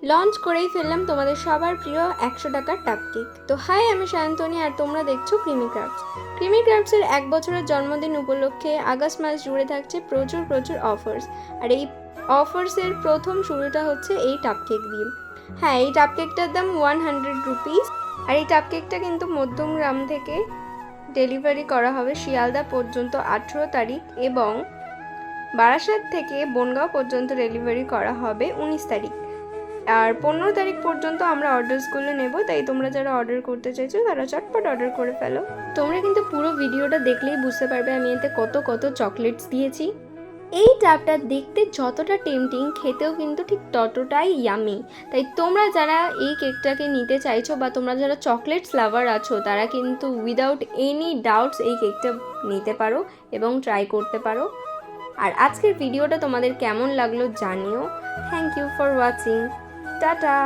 Launch করেই ফেললাম তোমাদের সবার প্রিয় 100 টাকার টাপ কেক। তো হাই, আমি সায়ন্তনী আর তোমরা দেখছো ক্রিমি ক্রাফটস। ক্রিমি ক্রাফটসের 1 বছরের জন্মদিন উপলক্ষে আগস্ট মাস জুড়ে থাকছে প্রচুর প্রচুর অফার্স। আর এই অফার্সের প্রথম শুরুটা হচ্ছে এই টাপ কেক দিয়ে। হ্যাঁ, এই টাপ কেকটার দাম 100 রুপিস। আর এই টাপ কেকটা কিন্তু মধ্যমগ্রাম থেকে ডেলিভারি করা হবে শিয়ালদা পর্যন্ত 18 তারিখ, এবং বারাসাত থেকে বনগাঁও পর্যন্ত ডেলিভারি করা হবে 19 তারিখ। আর 15 তারিখ পর্যন্ত আমরা অর্ডারসগুলো নেব, তাই তোমরা যারা অর্ডার করতে চাইছো তারা চটপট অর্ডার করে ফেলো। তোমরা কিন্তু পুরো ভিডিওটা দেখলেই বুঝতে পারবে আমি এতে কত কত চকলেটস দিয়েছি। এই টাপটা দেখতে যতটা টেম্পটিং, খেতেও কিন্তু ঠিক ততটাই ইয়ামি। তাই তোমরা যারা এই কেকটাকে নিতে চাইছো বা তোমরা যারা চকলেটস লাভার আছো তারা কিন্তু উইদাউট এনি ডাউটস এই কেকটা নিতে পারো এবং ট্রাই করতে পারো। আর আজকের ভিডিওটা তোমাদের কেমন লাগলো জানিও। Thank you for watching. Tata.